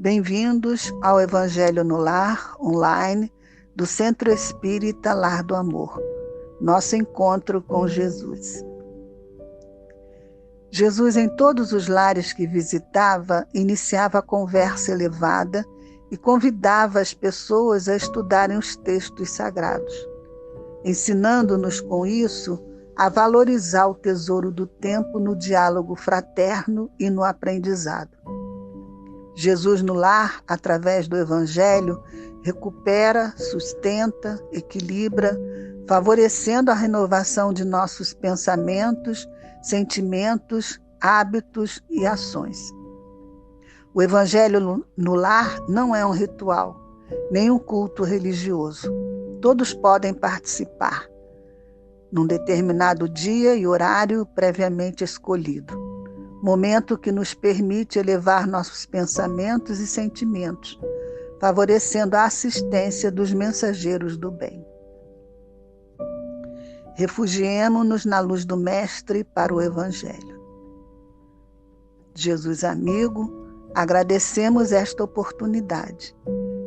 Bem-vindos ao Evangelho no Lar, online, do Centro Espírita Lar do Amor. Nosso encontro com Jesus. Jesus, em todos os lares que visitava, iniciava a conversa elevada e convidava as pessoas a estudarem os textos sagrados, ensinando-nos com isso a valorizar o tesouro do tempo no diálogo fraterno e no aprendizado. Jesus no lar, através do Evangelho, recupera, sustenta, equilibra, favorecendo a renovação de nossos pensamentos, sentimentos, hábitos e ações. O Evangelho no lar não é um ritual, nem um culto religioso. Todos podem participar, num determinado dia e horário previamente escolhido. Momento que nos permite elevar nossos pensamentos e sentimentos, favorecendo a assistência dos mensageiros do bem. Refugiemo-nos na luz do Mestre para o Evangelho. Jesus amigo, agradecemos esta oportunidade,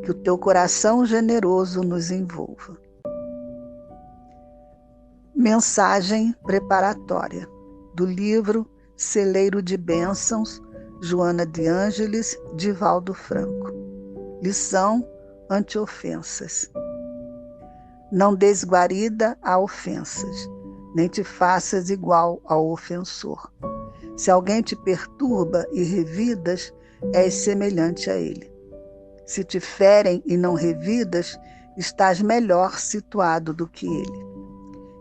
que o teu coração generoso nos envolva. Mensagem preparatória do livro Celeiro de Bênçãos, Joana de Ângeles, Divaldo Franco. Lição: anti-ofensas. Não des guarida a ofensas, nem te faças igual ao ofensor. Se alguém te perturba e revidas, és semelhante a ele. Se te ferem e não revidas, estás melhor situado do que ele.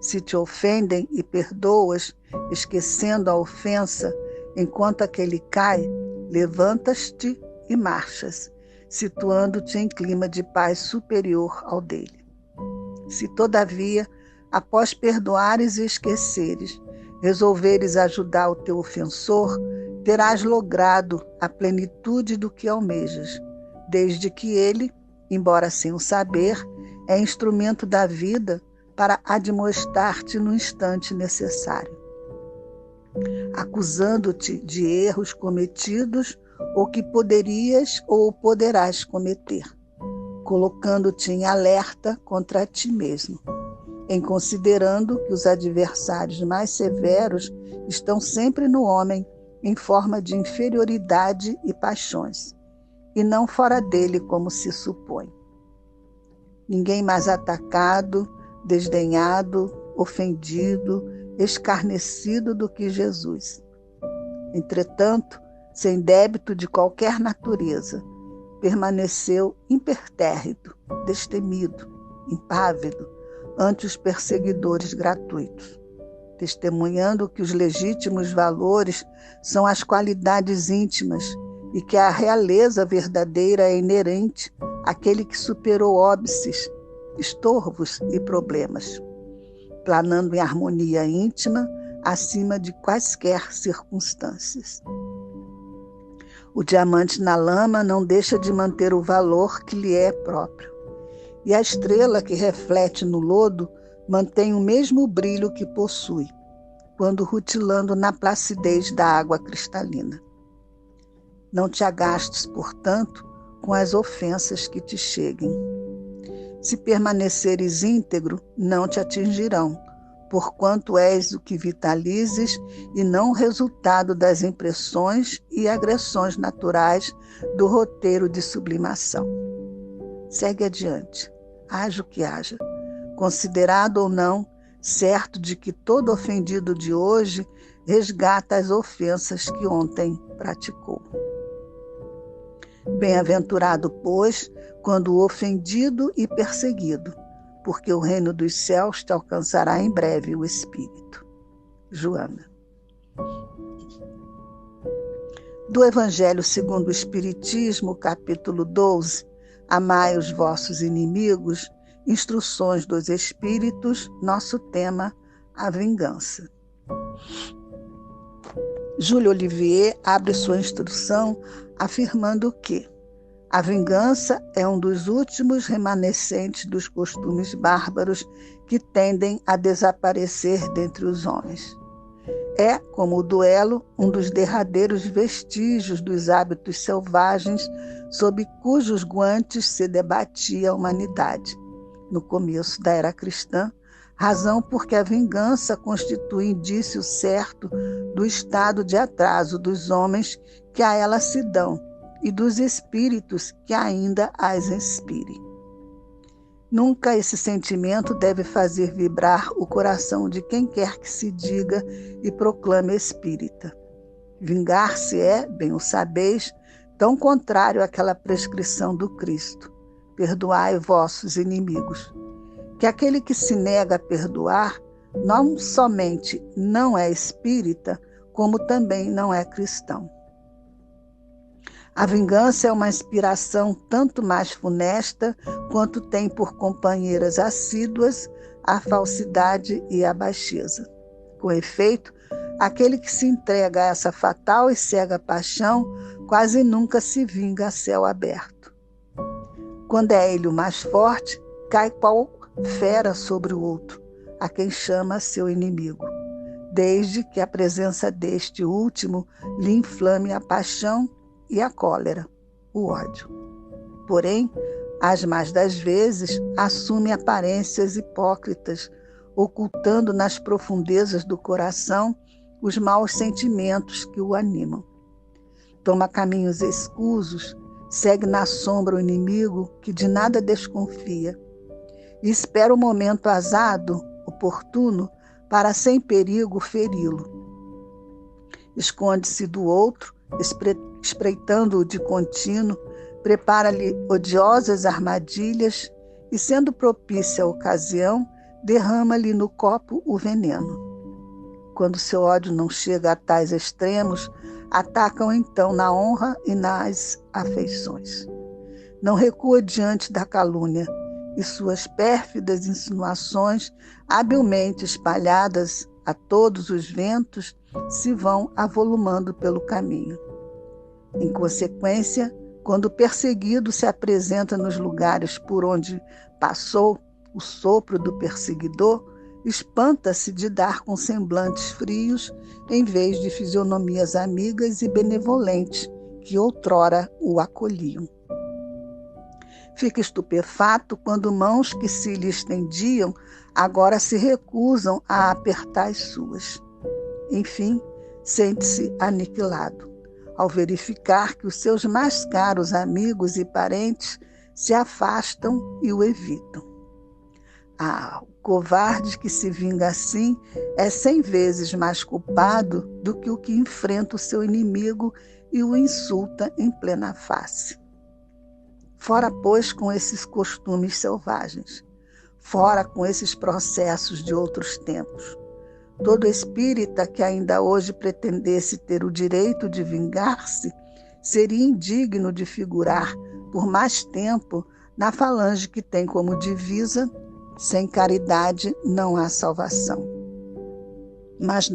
Se te ofendem e perdoas, esquecendo a ofensa, enquanto aquele cai, levantas-te e marchas, situando-te em clima de paz superior ao dele. Se, todavia, após perdoares e esqueceres, resolveres ajudar o teu ofensor, terás logrado a plenitude do que almejas, desde que ele, embora sem o saber, é instrumento da vida para admoestar-te no instante necessário, acusando-te de erros cometidos ou que poderias ou poderás cometer, colocando-te em alerta contra ti mesmo, em considerando que os adversários mais severos estão sempre no homem em forma de inferioridade e paixões, e não fora dele como se supõe. Ninguém mais atacado, desdenhado, ofendido, escarnecido do que Jesus. Entretanto, sem débito de qualquer natureza, permaneceu impertérrito, destemido, impávido ante os perseguidores gratuitos, testemunhando que os legítimos valores são as qualidades íntimas e que a realeza verdadeira é inerente àquele que superou óbices, estorvos e problemas, planando em harmonia íntima acima de quaisquer circunstâncias. O diamante na lama não deixa de manter o valor que lhe é próprio, e a estrela que reflete no lodo mantém o mesmo brilho que possui, quando rutilando na placidez da água cristalina. Não te agastes, portanto, com as ofensas que te cheguem. Se permaneceres íntegro, não te atingirão, porquanto és o que vitalizes e não o resultado das impressões e agressões naturais do roteiro de sublimação. Segue adiante, haja o que haja, considerado ou não, certo de que todo ofendido de hoje resgata as ofensas que ontem praticou. Bem-aventurado, pois, quando ofendido e perseguido, porque o reino dos céus te alcançará em breve o Espírito. Joana. Do Evangelho segundo o Espiritismo, capítulo 12, Amai os vossos inimigos, instruções dos Espíritos, nosso tema, a vingança. Júlio Olivier abre sua instrução afirmando que a vingança é um dos últimos remanescentes dos costumes bárbaros que tendem a desaparecer dentre os homens. É, como o duelo, um dos derradeiros vestígios dos hábitos selvagens sob cujos guantes se debatia a humanidade, no começo da era cristã, razão porque a vingança constitui indício certo do estado de atraso dos homens que a ela se dão e dos espíritos que ainda as inspirem. Nunca esse sentimento deve fazer vibrar o coração de quem quer que se diga e proclame espírita. Vingar-se é, bem o sabeis, tão contrário àquela prescrição do Cristo: perdoai vossos inimigos, que aquele que se nega a perdoar não somente não é espírita, como também não é cristão. A vingança é uma inspiração tanto mais funesta quanto tem por companheiras assíduas a falsidade e a baixeza. Com efeito, aquele que se entrega a essa fatal e cega paixão quase nunca se vinga a céu aberto. Quando é ele o mais forte, cai qual fera sobre o outro, a quem chama seu inimigo, desde que a presença deste último lhe inflame a paixão e a cólera, o ódio. Porém, as mais das vezes, assume aparências hipócritas, ocultando nas profundezas do coração os maus sentimentos que o animam. Toma caminhos escusos, segue na sombra o inimigo que de nada desconfia e espera o momento azado, oportuno, para sem perigo feri-lo. Esconde-se do outro, espreitando-o de contínuo, prepara-lhe odiosas armadilhas e, sendo propícia a ocasião, derrama-lhe no copo o veneno. Quando seu ódio não chega a tais extremos, atacam então na honra e nas afeições. Não recua diante da calúnia, e suas pérfidas insinuações, habilmente espalhadas a todos os ventos, se vão avolumando pelo caminho. Em consequência, quando o perseguido se apresenta nos lugares por onde passou o sopro do perseguidor, espanta-se de dar com semblantes frios em vez de fisionomias amigas e benevolentes que outrora o acolhiam. Fica estupefato quando mãos que se lhe estendiam agora se recusam a apertar as suas. Enfim, sente-se aniquilado, ao verificar que os seus mais caros amigos e parentes se afastam e o evitam. O covarde que se vinga assim é 100 vezes mais culpado do que o que enfrenta o seu inimigo e o insulta em plena face. Fora, pois, com esses costumes selvagens. Fora com esses processos de outros tempos. Todo espírita que ainda hoje pretendesse ter o direito de vingar-se seria indigno de figurar por mais tempo na falange que tem como divisa: sem caridade não há salvação. Mas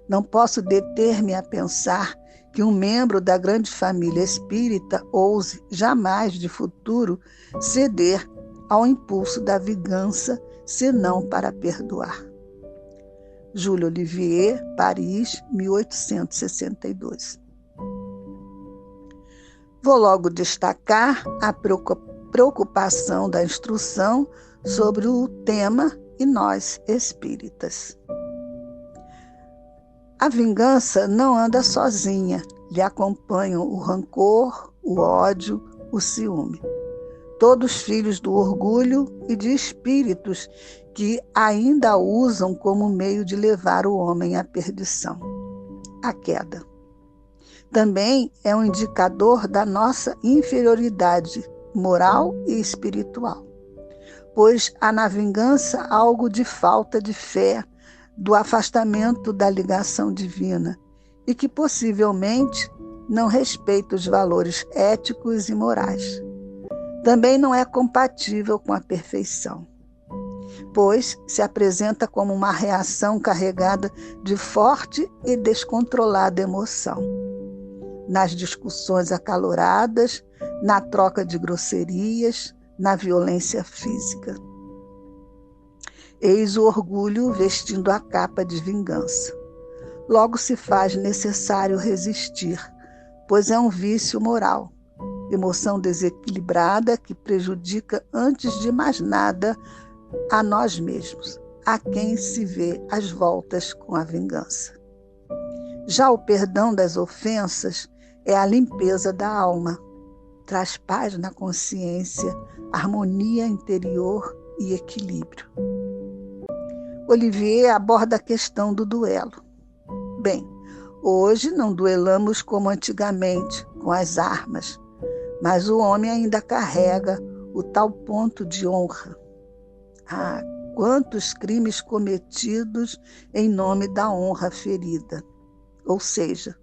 não posso deter-me a pensar que um membro da grande família espírita ouse jamais de futuro ceder ao impulso da vingança, senão para perdoar. Júlio Olivier, Paris, 1862. Vou logo destacar a preocupação da instrução sobre o tema e nós espíritas. A vingança não anda sozinha, lhe acompanham o rancor, o ódio, o ciúme. Todos filhos do orgulho e de espíritos que ainda a usam como meio de levar o homem à perdição, à queda. Também é um indicador da nossa inferioridade moral e espiritual, pois há na vingança algo de falta de fé, do afastamento da ligação divina e que possivelmente não respeita os valores éticos e morais. Também não é compatível com a perfeição, pois se apresenta como uma reação carregada de forte e descontrolada emoção. Nas discussões acaloradas, na troca de grosserias, na violência física. Eis o orgulho vestindo a capa de vingança. logo se faz necessário resistir, pois é um vício moral, emoção desequilibrada que prejudica antes de mais nada a nós mesmos, a quem se vê às voltas com a vingança. Já o perdão das ofensas é a limpeza da alma, traz paz na consciência, harmonia interior e equilíbrio. Olivier aborda a questão do duelo. Bem, hoje não duelamos como antigamente, com as armas, mas o homem ainda carrega o tal ponto de honra. Ah, quantos crimes cometidos em nome da honra ferida, ou seja,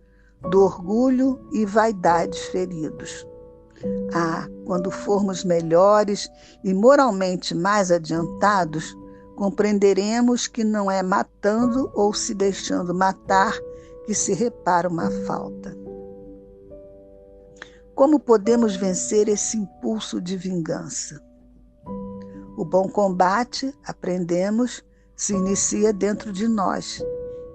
do orgulho e vaidade feridos. Ah, quando formos melhores e moralmente mais adiantados, compreenderemos que não é matando ou se deixando matar que se repara uma falta. Como podemos vencer esse impulso de vingança? O bom combate, aprendemos, se inicia dentro de nós,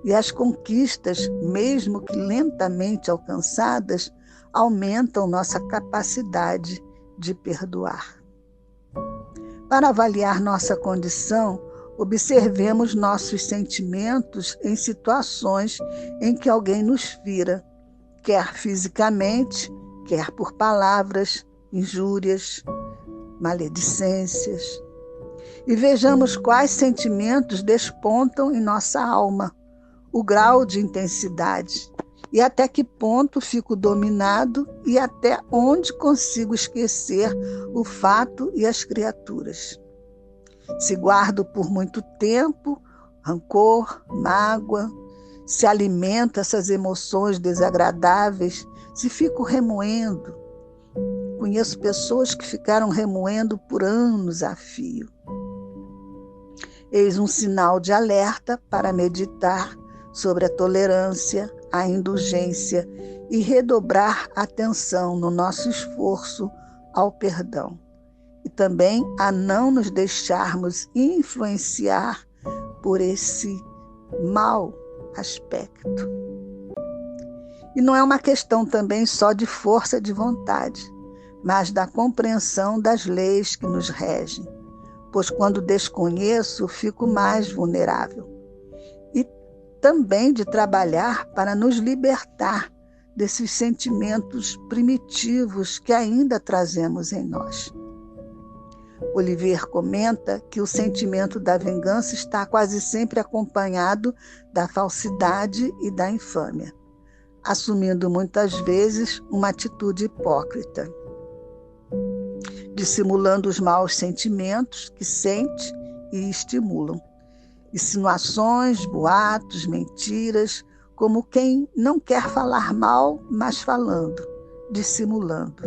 e as conquistas, mesmo que lentamente alcançadas, aumentam nossa capacidade de perdoar. Para avaliar nossa condição, observemos nossos sentimentos em situações em que alguém nos fira, quer fisicamente, quer por palavras, injúrias, maledicências. E vejamos quais sentimentos despontam em nossa alma, o grau de intensidade, e até que ponto fico dominado e até onde consigo esquecer o fato e as criaturas. Se guardo por muito tempo rancor, mágoa, se alimento essas emoções desagradáveis, se fico remoendo. Conheço pessoas que ficaram remoendo por anos a fio. Eis um sinal de alerta para meditar sobre a tolerância, a indulgência e redobrar atenção no nosso esforço ao perdão. E também a não nos deixarmos influenciar por esse mau aspecto. E não é uma questão também só de força de vontade, mas da compreensão das leis que nos regem, pois quando desconheço, fico mais vulnerável. E também de trabalhar para nos libertar desses sentimentos primitivos que ainda trazemos em nós. Olivier comenta que o sentimento da vingança está quase sempre acompanhado da falsidade e da infâmia, assumindo muitas vezes uma atitude hipócrita, dissimulando os maus sentimentos que sente e estimulam. Insinuações, boatos, mentiras, como quem não quer falar mal, mas falando, dissimulando,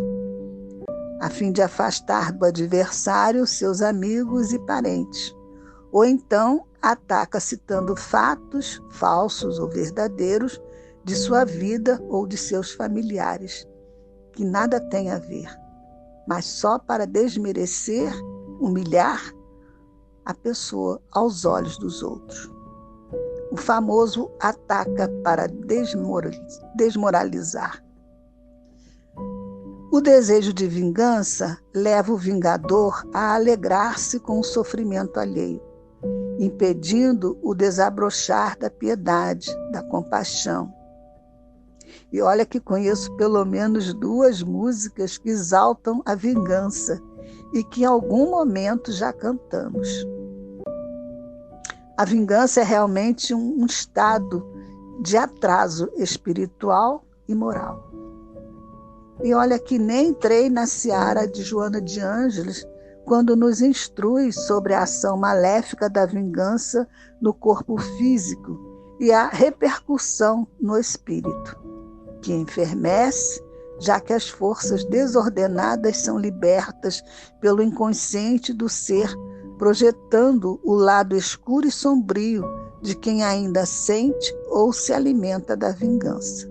a fim de afastar do adversário seus amigos e parentes. Ou então ataca citando fatos, falsos ou verdadeiros, de sua vida ou de seus familiares, que nada tem a ver, mas só para desmerecer, humilhar a pessoa aos olhos dos outros. O famoso ataca para desmoralizar. O desejo de vingança leva o vingador a alegrar-se com o sofrimento alheio, impedindo o desabrochar da piedade, da compaixão. E olha que conheço pelo menos 2 músicas que exaltam a vingança e que em algum momento já cantamos. A vingança é realmente um estado de atraso espiritual e moral. E olha que nem entrei na seara de Joana de Ângeles quando nos instrui sobre a ação maléfica da vingança no corpo físico e a repercussão no espírito, que enfermece, já que as forças desordenadas são libertas pelo inconsciente do ser, projetando o lado escuro e sombrio de quem ainda sente ou se alimenta da vingança,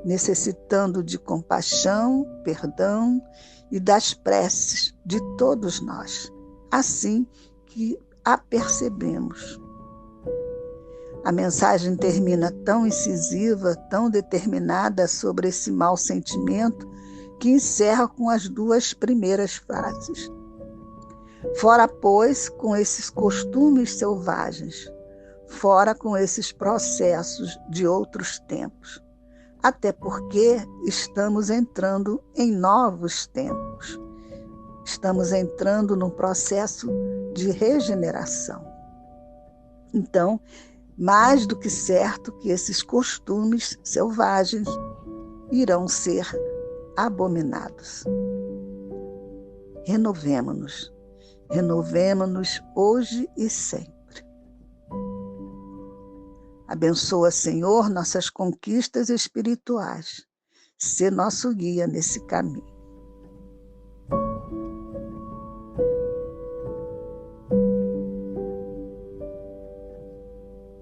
necessitando de compaixão, perdão e das preces de todos nós, assim que a percebemos. A mensagem termina tão incisiva, tão determinada sobre esse mau sentimento, que encerra com as 2 primeiras frases. Fora, pois, com esses costumes selvagens, fora com esses processos de outros tempos, até porque estamos entrando em novos tempos. Estamos entrando num processo de regeneração. Então, mais do que certo que esses costumes selvagens irão ser abominados. Renovemo-nos hoje e sempre. Abençoa, Senhor, nossas conquistas espirituais. Sê nosso guia nesse caminho.